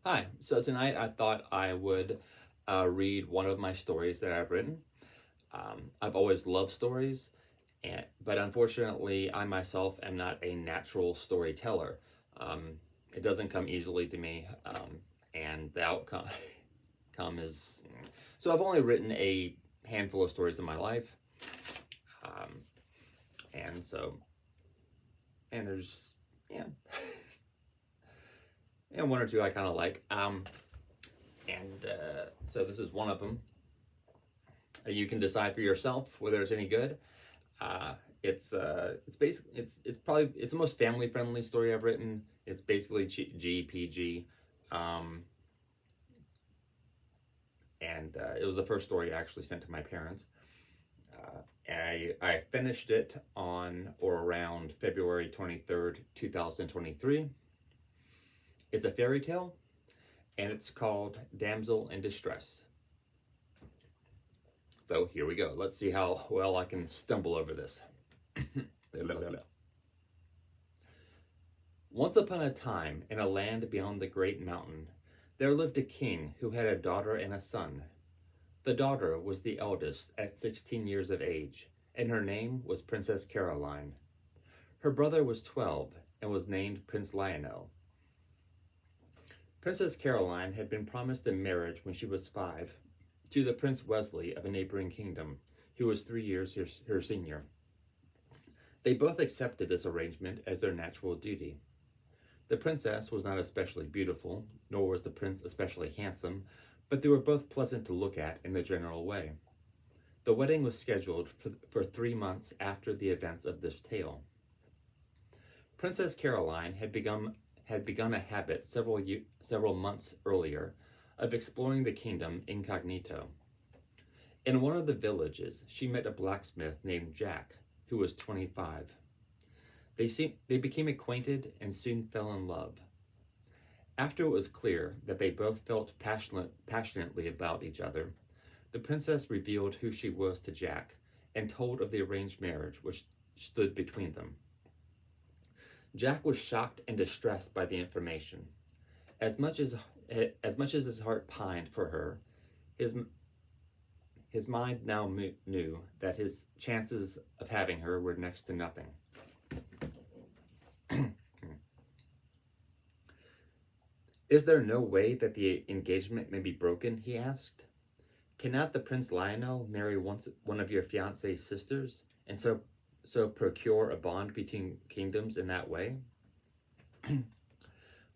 Hi, so tonight I thought I would read one of my stories that I've written. I've always loved stories, but unfortunately, I myself am not a natural storyteller. Um, it doesn't come easily to me, and the outcome come is. So I've only written a handful of stories in my life, um, and so and there's yeah, and one or two I kind of like, and so this is one of them. You can decide for yourself whether it's any good. Uh, it's basically it's the most family friendly story I've written. It's basically GPG, um, and it was the first story I actually sent to my parents. I finished it on or around February 23rd, 2023. It's a fairy tale, and it's called Damsel in Distress. So here we go. Let's see how well I can stumble over this. Once upon a time, in a land beyond the great mountain, there lived a king who had a daughter and a son. The daughter was the eldest at 16 years of age, and her name was Princess Caroline. Her brother was 12 and was named Prince Lionel. Princess Caroline had been promised in marriage when she was 5 to the Prince Wesley of a neighboring kingdom, who was 3 years her senior. They both accepted this arrangement as their natural duty. The princess was not especially beautiful, nor was the prince especially handsome, but they were both pleasant to look at in the general way. The wedding was scheduled for 3 months after the events of this tale. Princess Caroline had begun a habit several months earlier of exploring the kingdom incognito. In one of the villages, she met a blacksmith named Jack, who was 25. They became acquainted and soon fell in love. After it was clear that they both felt passionately about each other, the princess revealed who she was to Jack and told of the arranged marriage which stood between them. Jack was shocked and distressed by the information. As much as as much as his heart pined for her, his his mind now knew that his chances of having her were next to nothing. Is there no way that the engagement may be broken? He asked. Cannot the Prince Lionel marry one of your fiance's sisters, and so procure a bond between kingdoms in that way?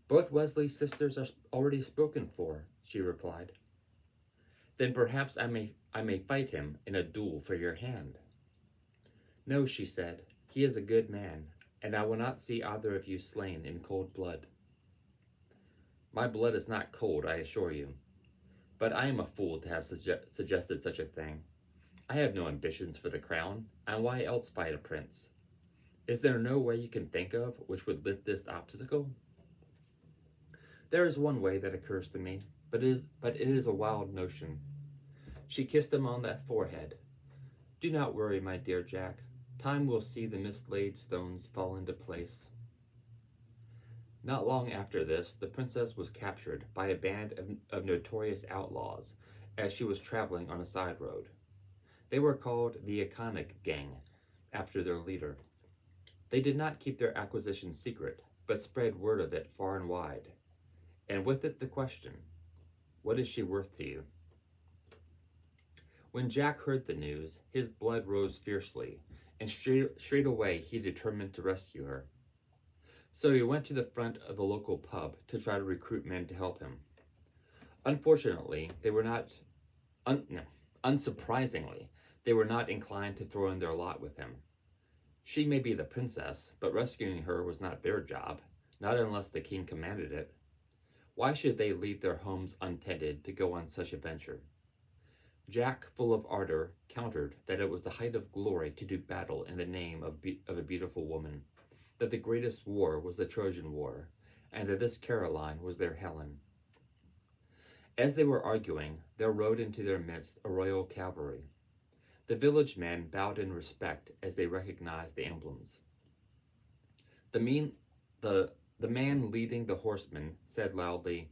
Both Wesley's sisters are already spoken for, she replied. Then perhaps I may fight him in a duel for your hand. No, she said, he is a good man, and I will not see either of you slain in cold blood. My blood is not cold, I assure you, but I am a fool to have suggested such a thing. I have no ambitions for the crown, and why else fight a prince? Is there no way you can think of which would lift this obstacle? There is one way that occurs to me, but it is a wild notion. She kissed him on that forehead. Do not worry, my dear Jack. Time will see the mislaid stones fall into place. Not long after this, the princess was captured by a band of notorious outlaws as she was traveling on a side road. They were called the Iconic Gang, after their leader. They did not keep their acquisition secret, but spread word of it far and wide. And with it the question, what is she worth to you? When Jack heard the news, his blood rose fiercely, and straight away he determined to rescue her. So he went to the front of the local pub to try to recruit men to help him. Unfortunately, they were not, no, unsurprisingly, they were not inclined to throw in their lot with him. She may be the princess, but rescuing her was not their job, not unless the king commanded it. Why should they leave their homes untended to go on such a venture? Jack, full of ardor, countered that it was the height of glory to do battle in the name of a beautiful woman, that the greatest war was the Trojan War, and that this Caroline was their Helen. As they were arguing, there rode into their midst a royal cavalry. The village men bowed in respect as they recognized the emblems. The, mean, the man leading the horsemen said loudly,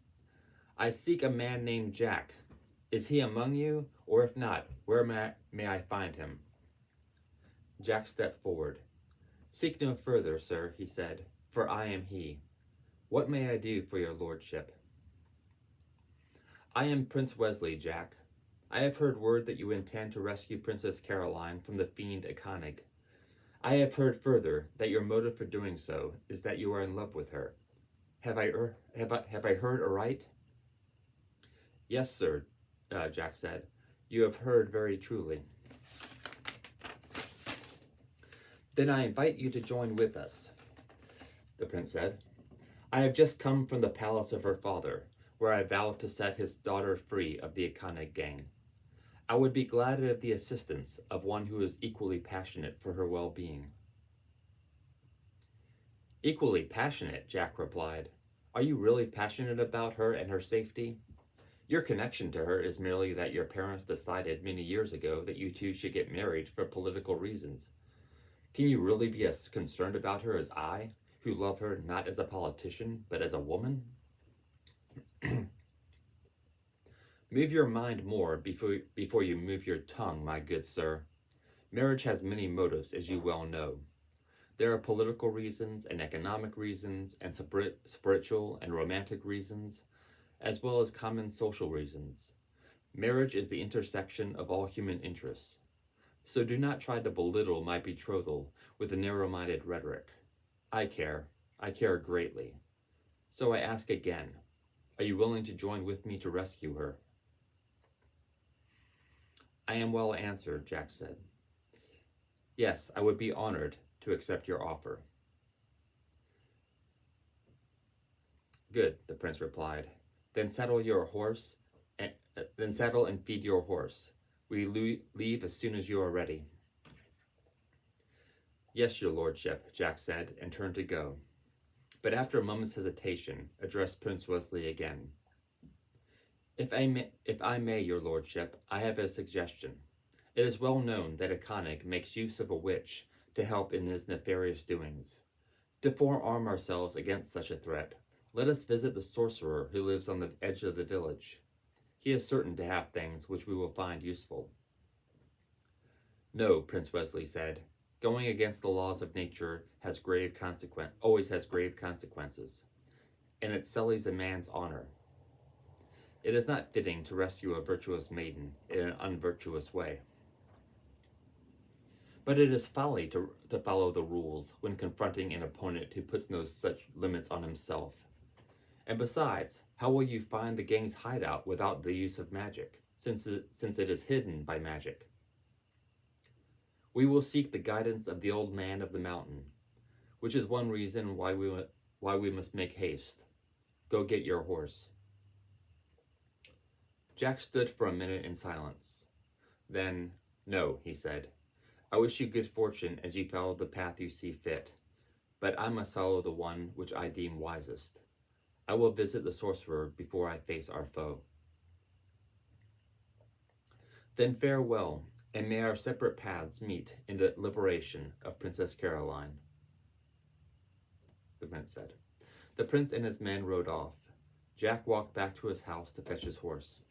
I seek a man named Jack. Is he among you? Or if not, where may I find him? Jack stepped forward. Seek no further, sir, he said, for I am he. What may I do for your lordship? I am Prince Wesley, Jack. I have heard word that you intend to rescue Princess Caroline from the fiend Akonig. I have heard further that your motive for doing so is that you are in love with her. Have I heard aright? Yes, sir, Jack said. You have heard very truly. Then I invite you to join with us, the prince said. I have just come from the palace of her father, where I vowed to set his daughter free of the Akonig gang. I would be glad of the assistance of one who is equally passionate for her well-being. Equally passionate, Jack replied. Are you really passionate about her and her safety? Your connection to her is merely that your parents decided many years ago that you two should get married for political reasons. Can you really be as concerned about her as I, who love her not as a politician, but as a woman? Move your mind more before you move your tongue, my good sir. Marriage has many motives, as you well know. There are political reasons and economic reasons and spiritual and romantic reasons, as well as common social reasons. Marriage is the intersection of all human interests. So do not try to belittle my betrothal with a narrow-minded rhetoric. I care greatly. So I ask again, are you willing to join with me to rescue her? I am well answered, Jack said. Yes, I would be honored to accept your offer. Good, the prince replied. Then saddle and feed your horse. We leave as soon as you are ready. Yes, your lordship, Jack said, and turned to go. But after a moment's hesitation, addressed Prince Wesley again. If I may, your lordship, I have a suggestion. It is well known that Akonig makes use of a witch to help in his nefarious doings. To forearm ourselves against such a threat, let us visit the sorcerer who lives on the edge of the village. He is certain to have things which we will find useful. No, Prince Wesley said. Going against the laws of nature always has grave consequences, and it sullies a man's honor. It is not fitting to rescue a virtuous maiden in an unvirtuous way. But it is folly to follow the rules when confronting an opponent who puts no such limits on himself. And besides, how will you find the gang's hideout without the use of magic, since it is hidden by magic? We will seek the guidance of the old man of the mountain, which is one reason why we must make haste. Go get your horse. Jack stood for a minute in silence. Then, no, he said. I wish you good fortune as you follow the path you see fit, but I must follow the one which I deem wisest. I will visit the sorcerer before I face our foe. Then farewell, and may our separate paths meet in the liberation of Princess Caroline, the prince said. The prince and his men rode off. Jack walked back to his house to fetch his horse.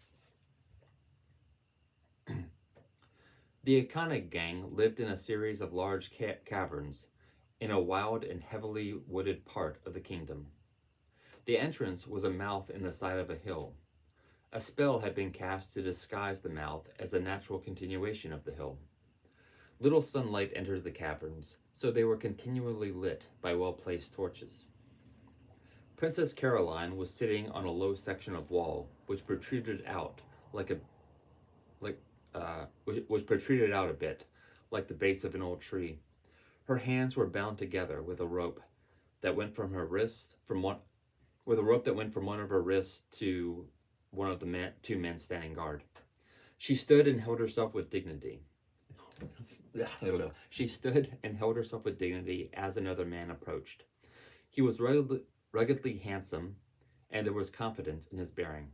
The Akonig gang lived in a series of large caverns in a wild and heavily wooded part of the kingdom. The entrance was a mouth in the side of a hill. A spell had been cast to disguise the mouth as a natural continuation of the hill. Little sunlight entered the caverns, so they were continually lit by well-placed torches. Princess Caroline was sitting on a low section of wall, which protruded out a bit, like the base of an old tree. Her hands were bound together with a rope that went from her wrist from one of her wrists to one of the two men standing guard. She stood and held herself with dignity. She stood and held herself with dignity as another man approached. He was ruggedly handsome, and there was confidence in his bearing.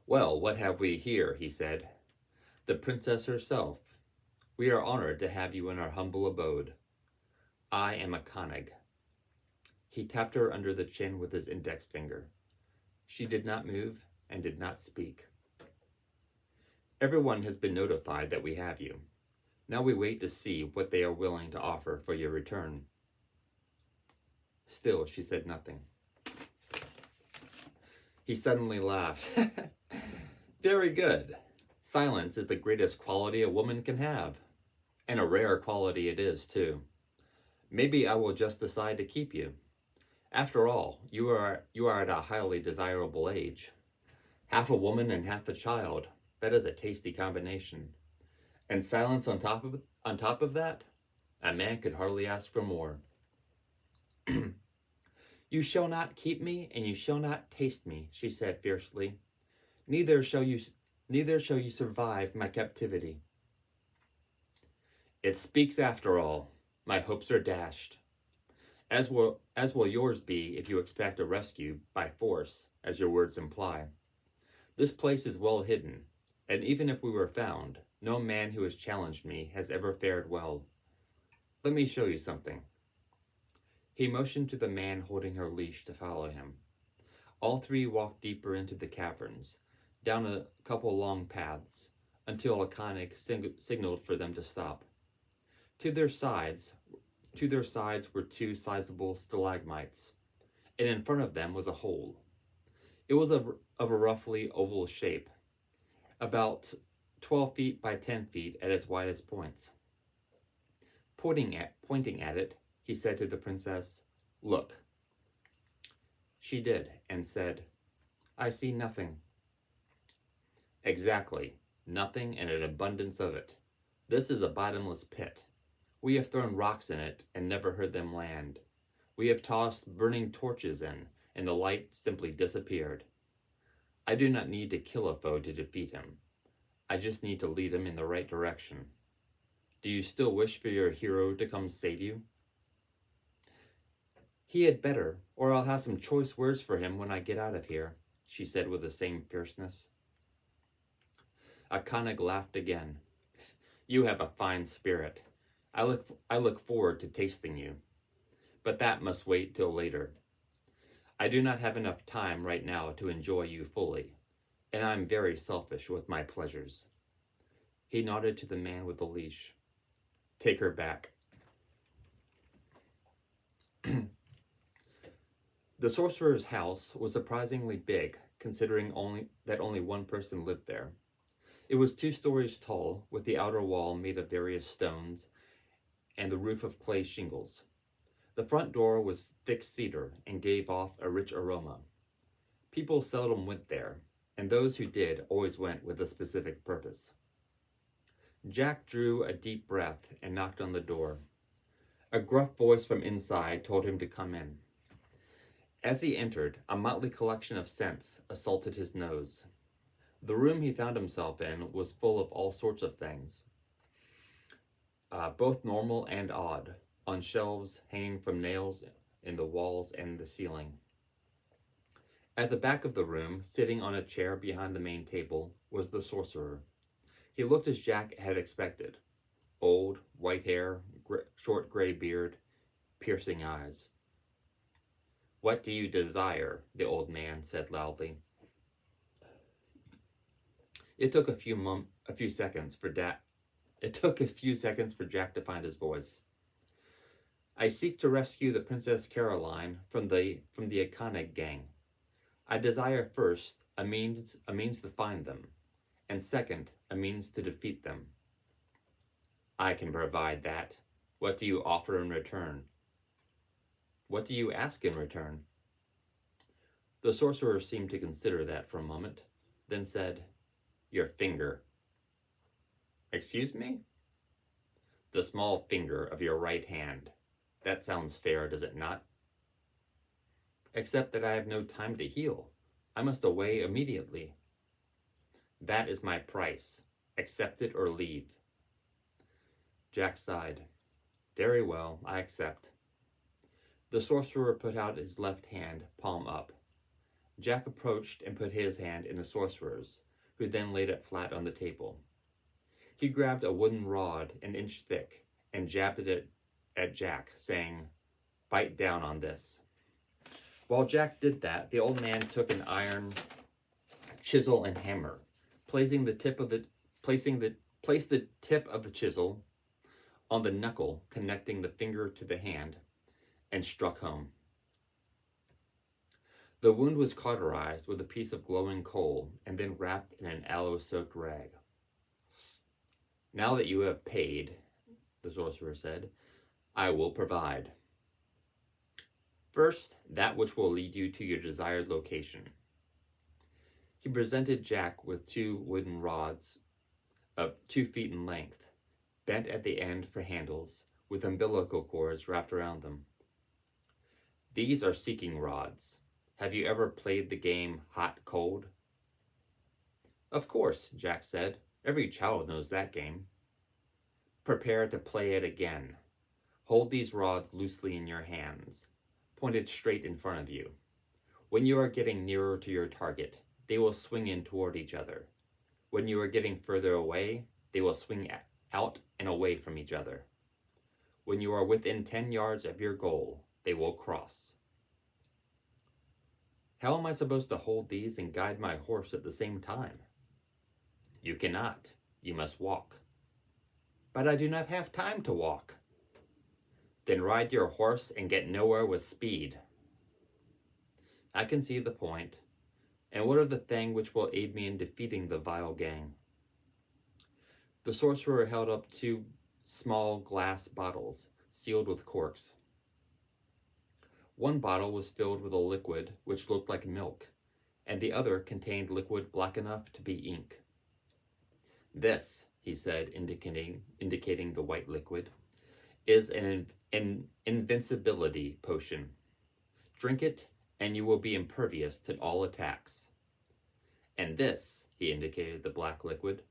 Well, what have we here? He said. The princess herself. We are honored to have you in our humble abode. I am Akonig. He tapped her under the chin with his index finger. She did not move and did not speak. Everyone has been notified that we have you. Now we wait to see what they are willing to offer for your return. Still, she said nothing. He suddenly laughed. Very good. Silence is the greatest quality a woman can have. And a rare quality it is, too. Maybe I will just decide to keep you. After all, you are at a highly desirable age. Half a woman and half a child. That is a tasty combination. And silence on top of that? A man could hardly ask for more. You shall not keep me, and you shall not taste me, she said fiercely. Neither shall you survive my captivity. It speaks after all. My hopes are dashed. As will yours be if you expect a rescue by force, as your words imply. This place is well hidden, and even if we were found, no man who has challenged me has ever fared well. Let me show you something. He motioned to the man holding her leash to follow him. All three walked deeper into the caverns, down a couple long paths, until a conic signaled for them to stop. To their sides were two sizable stalagmites, and in front of them was a hole. It was of a roughly oval shape, about 12 feet by 10 feet at its widest points. Pointing at it, he said to the princess, "Look." She did, and said, "I see nothing." Exactly, nothing and an abundance of it. This is a bottomless pit. We have thrown rocks in it and never heard them land. We have tossed burning torches in, and the light simply disappeared. I do not need to kill a foe to defeat him. I just need to lead him in the right direction. Do you still wish for your hero to come save you? He had better, or I'll have some choice words for him when I get out of here, she said with the same fierceness. Akanig laughed again. You have a fine spirit. I look forward to tasting you. But that must wait till later. I do not have enough time right now to enjoy you fully, and I'm very selfish with my pleasures. He nodded to the man with the leash. Take her back. The sorcerer's house was surprisingly big, considering only one person lived there. It was 2 stories tall, with the outer wall made of various stones and the roof of clay shingles. The front door was thick cedar and gave off a rich aroma. People seldom went there, and those who did always went with a specific purpose. Jack drew a deep breath and knocked on the door. A gruff voice from inside told him to come in. As he entered, a motley collection of scents assaulted his nose. The room he found himself in was full of all sorts of things, both normal and odd, on shelves hanging from nails in the walls and the ceiling. At the back of the room, sitting on a chair behind the main table, was the sorcerer. He looked as Jack had expected. Old, white hair, short gray beard, piercing eyes. What do you desire? The old man said loudly. It took a few seconds for Jack to find his voice. I seek to rescue the Princess Caroline from the Akanig gang. I desire first a means to find them, and second, a means to defeat them. I can provide that. What do you offer in return? What do you ask in return? The sorcerer seemed to consider that for a moment, then said, Your finger. Excuse me? The small finger of your right hand. That sounds fair, does it not? Except that I have no time to heal. I must away immediately. That is my price. Accept it or leave. Jack sighed. Very well, I accept. The sorcerer put out his left hand, palm up. Jack approached and put his hand in the sorcerer's, who then laid it flat on the table. He grabbed a wooden rod an inch thick and jabbed it at Jack, saying, Bite down on this. While Jack did that, the old man took an iron chisel and hammer, placing the tip of the placed the tip of the chisel on the knuckle connecting the finger to the hand, and struck home. The wound was cauterized with a piece of glowing coal and then wrapped in an aloe-soaked rag. "Now that you have paid," the sorcerer said, "I will provide. First, that which will lead you to your desired location." He presented Jack with 2 wooden rods of 2 feet in length, bent at the end for handles, with umbilical cords wrapped around them. "These are seeking rods. Have you ever played the game Hot Cold?" "Of course," Jack said. "Every child knows that game." "Prepare to play it again. Hold these rods loosely in your hands, pointed straight in front of you. When you are getting nearer to your target, they will swing in toward each other. When you are getting further away, they will swing out and away from each other. When you are within 10 yards of your goal, they will cross." "How am I supposed to hold these and guide my horse at the same time?" "You cannot. You must walk." "But I do not have time to walk." "Then ride your horse and get nowhere with speed." "I can see the point. And what of the thing which will aid me in defeating the vile gang?" The sorcerer held up 2 small glass bottles, sealed with corks. One bottle was filled with a liquid which looked like milk, and the other contained liquid black enough to be ink. "This," he said, indicating the white liquid, "is an invincibility potion. Drink it, and you will be impervious to all attacks. And this," he indicated the black liquid,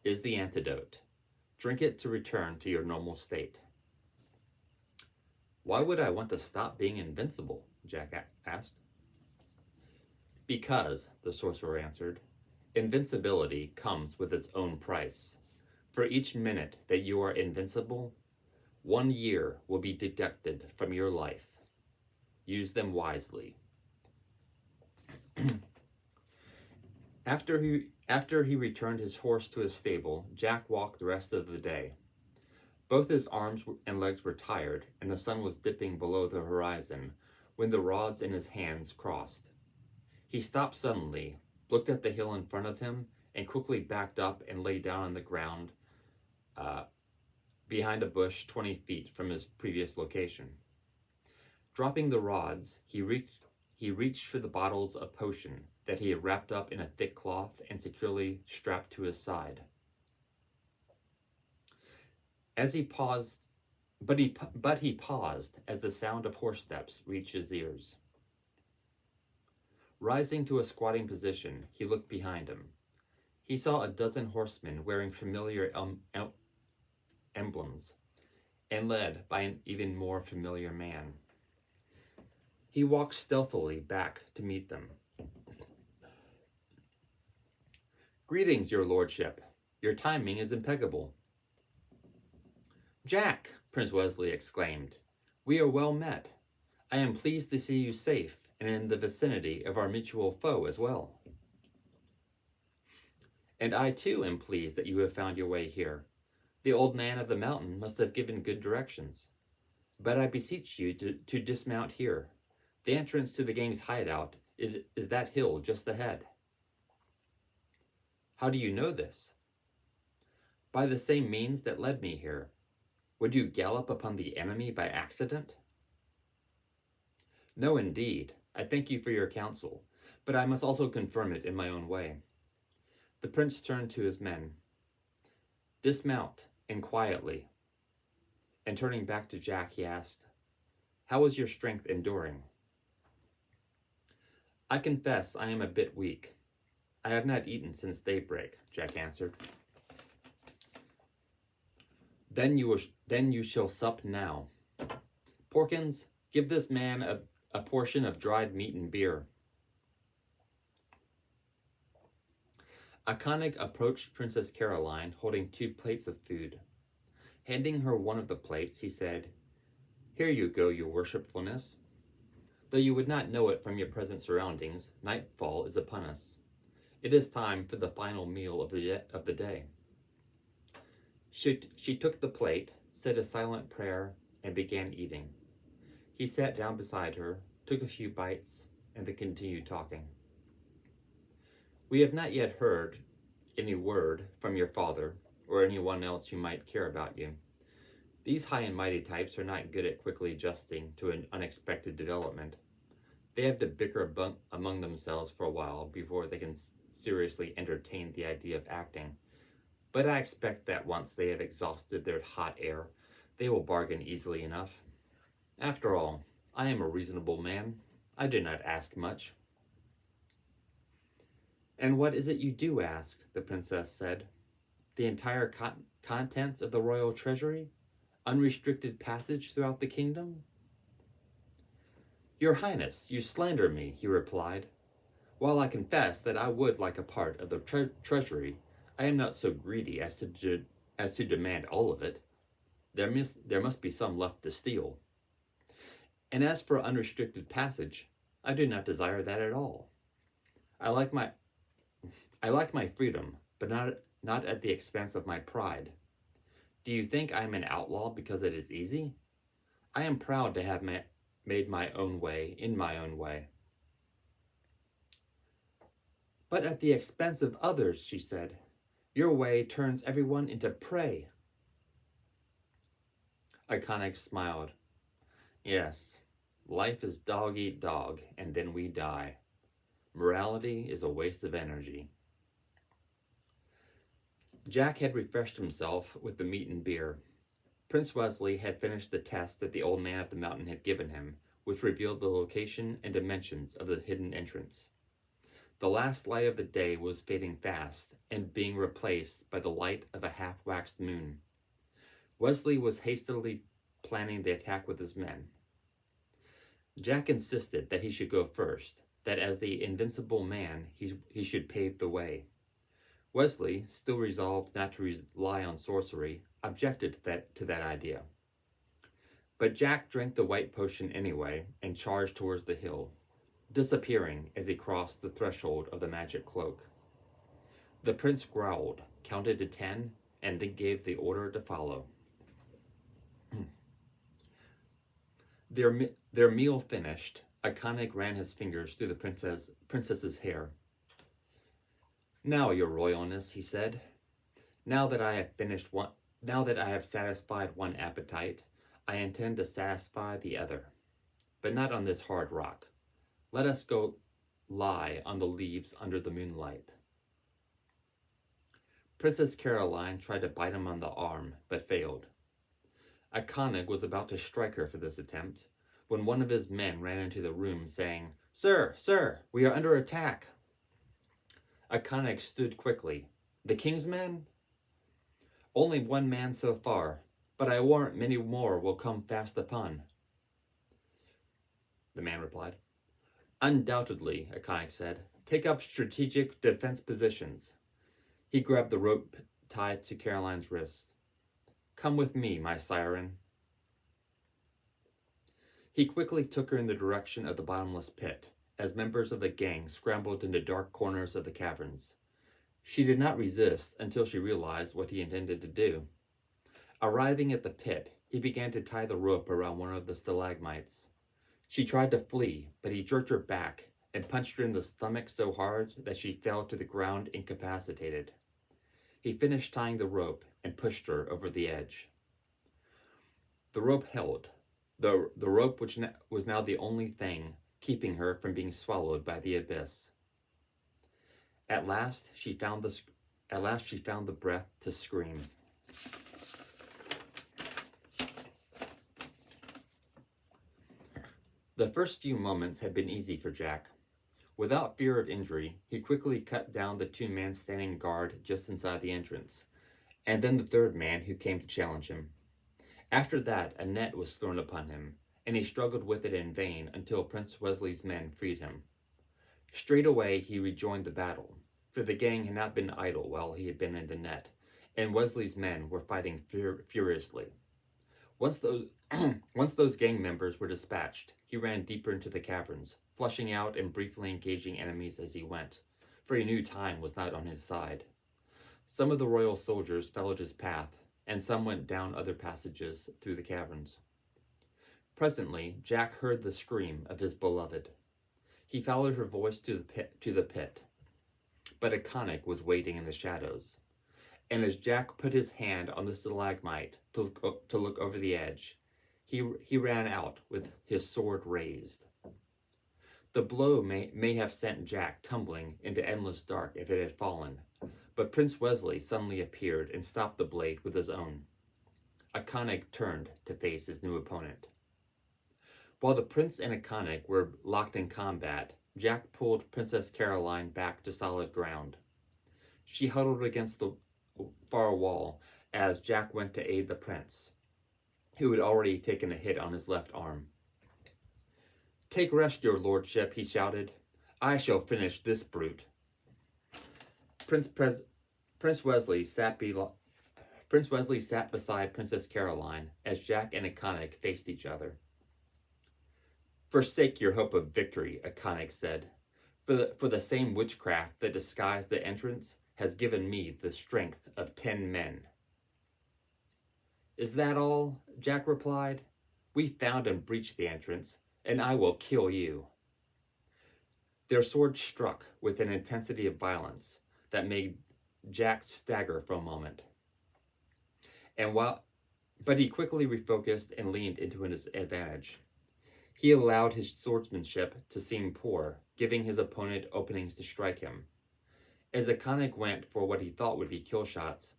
"is the antidote. Drink it to return to your normal state." "Why would I want to stop being invincible?" Jack asked. "Because," the sorcerer answered, "invincibility comes with its own price. For each minute that you are invincible, 1 year will be deducted from your life. Use them wisely." After he returned his horse to his stable, Jack walked the rest of the day. Both his arms and legs were tired, and the sun was dipping below the horizon when the rods in his hands crossed. He stopped suddenly, looked at the hill in front of him, and quickly backed up and lay down on the ground behind a bush 20 feet from his previous location. Dropping the rods, he reached for the bottles of potion that he had wrapped up in a thick cloth and securely strapped to his side. As he paused, but he paused as the sound of horse steps reached his ears. Rising to a squatting position, he looked behind him. He saw a dozen horsemen wearing familiar emblems, and led by an even more familiar man. He walked stealthily back to meet them. "Greetings, your lordship. Your timing is impeccable." "Jack," Prince Wesley exclaimed, "we are well met. I am pleased to see you safe and in the vicinity of our mutual foe as well." "And I too am pleased that you have found your way here. The old man of the mountain must have given good directions. But I beseech you to dismount here. The entrance to the gang's hideout is that hill just ahead." "How do you know this?" "By the same means that led me here. Would you gallop upon the enemy by accident?" "No, indeed. I thank you for your counsel, but I must also confirm it in my own way." The prince turned to his men. "Dismount, and quietly." And turning back to Jack, he asked, "How is your strength enduring?" "I confess I am a bit weak. I have not eaten since daybreak," Jack answered. Then you shall sup now. Porkins, give this man a portion of dried meat and beer." Akanic approached Princess Caroline holding 2 plates of food. Handing her one of the plates, he said, "Here you go, your worshipfulness. Though you would not know it from your present surroundings, nightfall is upon us. It is time for the final meal of the day. She took the plate, said a silent prayer, and began eating. He sat down beside her, took a few bites, and then continued talking. We have not yet heard any word from your father or anyone else who might care about you. These high and mighty types are not good at quickly adjusting to an unexpected development. They have to bicker among themselves for a while before they can seriously entertain the idea of acting. But I expect that once they have exhausted their hot air, they will bargain easily enough. After all, I am a reasonable man. I do not ask much. And what is it you do ask? The princess said. The entire contents of the royal treasury? Unrestricted passage throughout the kingdom? Your Highness, you slander me, he replied. While I confess that I would like a part of the treasury, I am not so greedy as to demand all of it. There must be some left to steal. And as for unrestricted passage, I do not desire that at all. I like my freedom, but not at the expense of my pride. Do you think I am an outlaw because it is easy? I am proud to have made my own way in my own way. But at the expense of others, she said. Your way turns everyone into prey. Iconic smiled. Yes, life is dog eat dog, and then we die. Morality is a waste of energy. Jack had refreshed himself with the meat and beer. Prince Wesley had finished the test that the old man of the mountain had given him, which revealed the location and dimensions of the hidden entrance. The last light of the day was fading fast and being replaced by the light of a half-waxed moon. Wesley was hastily planning the attack with his men. Jack insisted that he should go first, that as the invincible man, he should pave the way. Wesley, still resolved not to rely on sorcery, objected to that idea. But Jack drank the white potion anyway and charged towards the hill, disappearing as he crossed the threshold of the magic cloak. The prince growled, counted to 10, and then gave the order to follow. Their meal finished, Iconic ran his fingers through the princess's hair. Now, your royalness, he said, now that I have satisfied one appetite, I intend to satisfy the other, but not on this hard rock. Let us go lie on the leaves under the moonlight. Princess Caroline tried to bite him on the arm, but failed. Iconic was about to strike her for this attempt, when one of his men ran into the room saying, Sir, sir, we are under attack. Iconic stood quickly. The king's men? Only one man so far, but I warrant many more will come fast upon. The man replied. Undoubtedly, Iconic said. Take up strategic defense positions. He grabbed the rope tied to Caroline's wrist. Come with me, my siren. He quickly took her in the direction of the bottomless pit, as members of the gang scrambled into dark corners of the caverns. She did not resist until she realized what he intended to do. Arriving at the pit, he began to tie the rope around one of the stalagmites. She tried to flee, but he jerked her back and punched her in the stomach so hard that she fell to the ground incapacitated. He finished tying the rope and pushed her over the edge. The rope held. The rope which was now the only thing keeping her from being swallowed by the abyss. At last she found the breath to scream. The first few moments had been easy for Jack. Without fear of injury, he quickly cut down the two men standing guard just inside the entrance, and then the third man who came to challenge him. After that, a net was thrown upon him, and he struggled with it in vain until Prince Wesley's men freed him. Straight away he rejoined the battle, for the gang had not been idle while he had been in the net, and Wesley's men were fighting furiously. Once those once those gang members were dispatched, he ran deeper into the caverns, flushing out and briefly engaging enemies as he went, for he knew time was not on his side. Some of the royal soldiers followed his path, and some went down other passages through the caverns. Presently, Jack heard the scream of his beloved. He followed her voice to the pit, but a conic was waiting in the shadows. And as Jack put his hand on the stalagmite to look over the edge, he ran out with his sword raised. The blow may have sent Jack tumbling into endless dark if it had fallen, but Prince Wesley suddenly appeared and stopped the blade with his own. Akanic turned to face his new opponent. While the prince and Akanic were locked in combat, Jack pulled Princess Caroline back to solid ground. She huddled against the far wall as Jack went to aid the prince, who had already taken a hit on his left arm. "Take rest, your lordship," he shouted. "I shall finish this brute." Prince Wesley sat beside Princess Caroline as Jack and Akanic faced each other. "Forsake your hope of victory," Akanic said, for the same witchcraft that disguised the entrance has given me the strength of 10 men. "Is that all?" Jack replied. "We found and breached the entrance, and I will kill you." Their swords struck with an intensity of violence that made Jack stagger for a moment. But he quickly refocused and leaned into his advantage. He allowed his swordsmanship to seem poor, giving his opponent openings to strike him. As Akanic went for what he thought would be kill shots,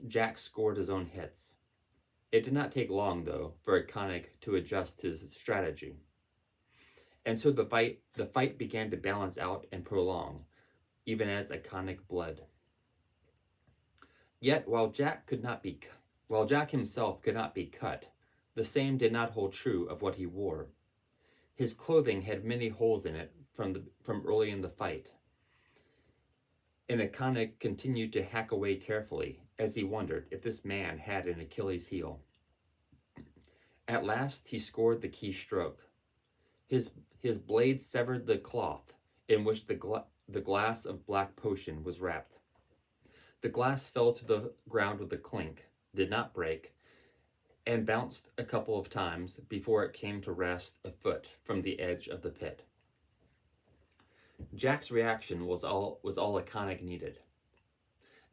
Jack scored his own hits. It did not take long, though, for Akanic to adjust his strategy. And so the fight began to balance out and prolong, even as Akanic bled. Yet, while Jack himself could not be cut, the same did not hold true of what he wore. His clothing had many holes in it from early in the fight, and Akanic continued to hack away carefully as he wondered if this man had an Achilles heel. At last he scored the key stroke. His blade severed the cloth in which the glass of black potion was wrapped. The glass fell to the ground with a clink, did not break, and bounced a couple of times before it came to rest a foot from the edge of the pit. Jack's reaction was all Akanic needed.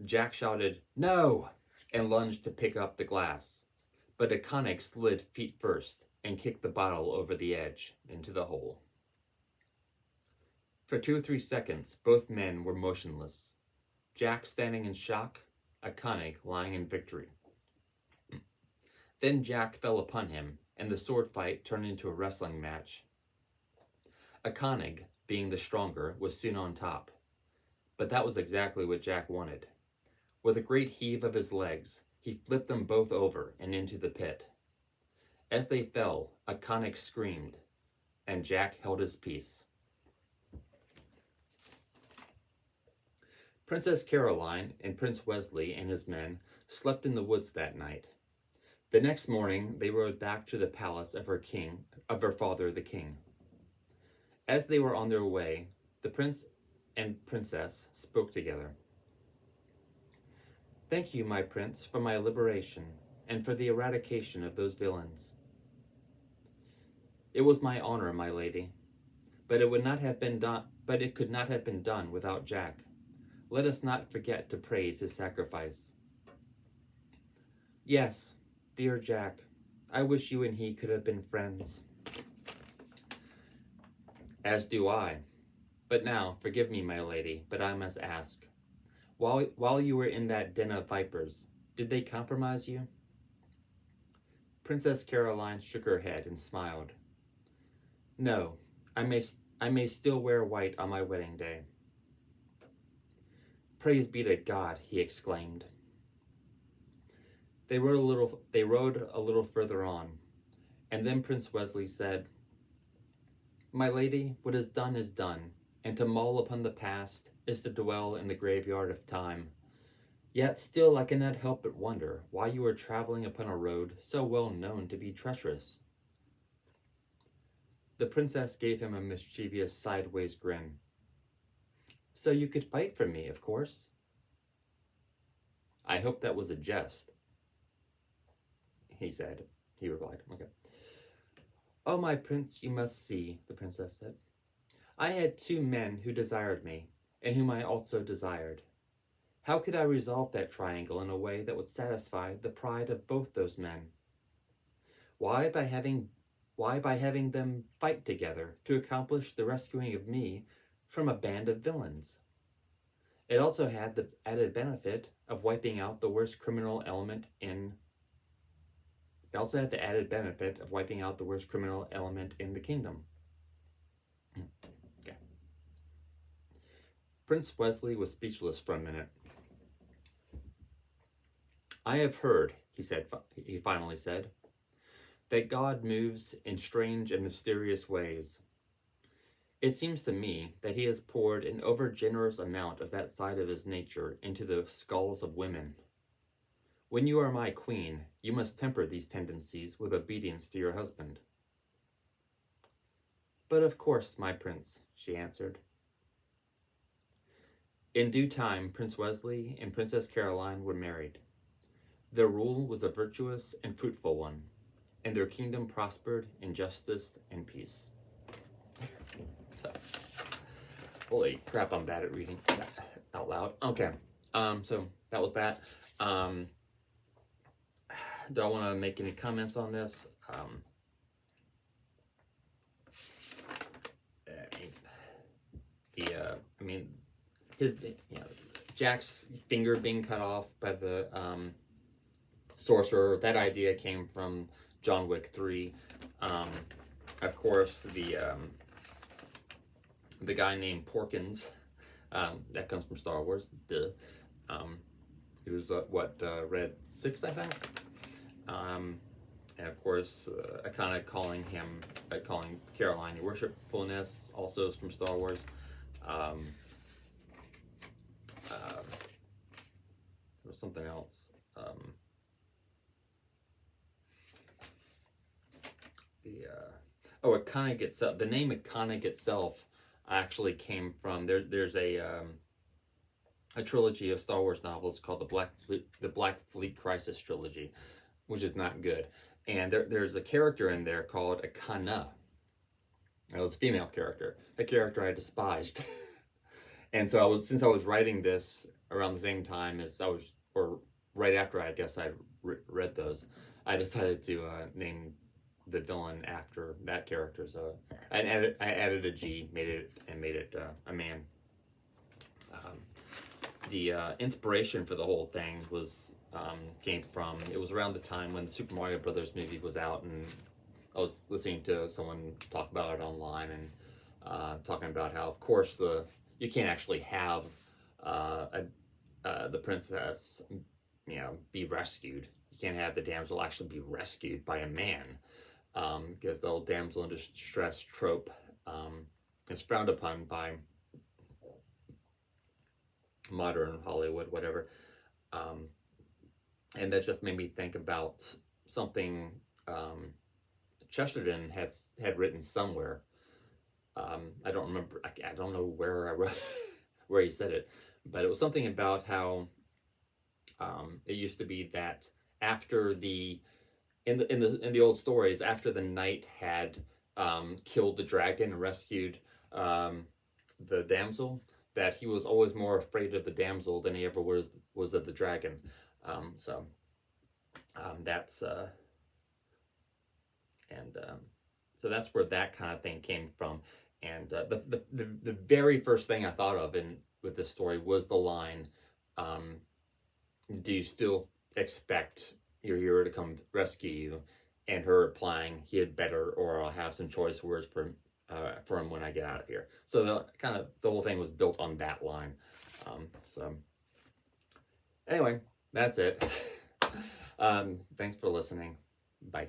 Jack shouted, "No!" and lunged to pick up the glass, but Akanic slid feet first and kicked the bottle over the edge into the hole. For 2 or 3 seconds, both men were motionless, Jack standing in shock, Akanic lying in victory. Then Jack fell upon him, and the sword fight turned into a wrestling match. Akanic, being the stronger, was soon on top, but that was exactly what Jack wanted. With a great heave of his legs, he flipped them both over and into the pit. As they fell, Akanic screamed, and Jack held his peace. Princess Caroline and Prince Wesley and his men slept in the woods that night. The next morning, they rode back to the palace of her father, the king. As they were on their way, the prince and princess spoke together. "Thank you, my prince, for my liberation and for the eradication of those villains." "It was my honor, my lady, but it could not have been done without Jack. Let us not forget to praise his sacrifice." "Yes, dear Jack, I wish you and he could have been friends." "As do I. But now, forgive me, my lady, but I must ask. While you were in that den of vipers, did they compromise you?" Princess Caroline shook her head and smiled. "No, I may still wear white on my wedding day." "Praise be to God," he exclaimed. They rode a little further on, and then Prince Wesley said, "My lady, what is done, and to mull upon the past is to dwell in the graveyard of time. Yet still I cannot help but wonder why you are traveling upon a road so well known to be treacherous. The princess gave him a mischievous sideways grin. So you could fight for me, of course. I hope that was a jest, he said. He replied, okay. Oh, my prince, you must see, the princess said. I had 2 men who desired me, and whom I also desired. How could I resolve that triangle in a way that would satisfy the pride of both those men? Why by having them fight together to accomplish the rescuing of me from a band of villains? It also had the added benefit of wiping out the worst criminal element in the kingdom. Okay. Prince Wesley was speechless for a minute. I have heard, he finally said, that God moves in strange and mysterious ways. It seems to me that he has poured an overgenerous amount of that side of his nature into the skulls of women. When you are my queen, you must temper these tendencies with obedience to your husband. But of course, my prince, she answered. In due time, Prince Wesley and Princess Caroline were married. Their rule was a virtuous and fruitful one, and their kingdom prospered in justice and peace. So, holy crap, I'm bad at reading out loud. Okay, so that was that. Do I want to make any comments on this? Jack's finger being cut off by the sorcerer. That idea came from John Wick 3. Of course, the guy named Porkins, that comes from Star Wars. He was Red 6, I think. And of course, kind of calling Caroline your worshipfulness, also is from Star Wars. There was something else. The name Iconic itself actually came from there's a trilogy of Star Wars novels called the Black Fleet Crisis trilogy, which is not good. And there's a character in there called Akana. It was a female character, a character I despised. And so since I was writing this around the same time as or right after I guess I read those, I decided to name the villain after that character. So I added a G, made it a man. The inspiration for the whole thing came from, it was around the time when the Super Mario Brothers movie was out, and I was listening to someone talk about it online, and talking about how, of course, you can't actually have the princess, be rescued. You can't have the damsel actually be rescued by a man, because the old damsel in distress trope is frowned upon by modern Hollywood, whatever. And that just made me think about something Chesterton had written somewhere. I don't remember. I don't know where I wrote where he said it, but it was something about how it used to be that after in the old stories, after the knight had killed the dragon and rescued the damsel, that he was always more afraid of the damsel than he ever was of the dragon. So that's where that kind of thing came from. And the very first thing I thought of with this story was the line, do you still expect your hero to come rescue you? And her replying, he had better, or I'll have some choice words for him when I get out of here. So the whole thing was built on that line. So anyway, that's it. Thanks for listening. Bye.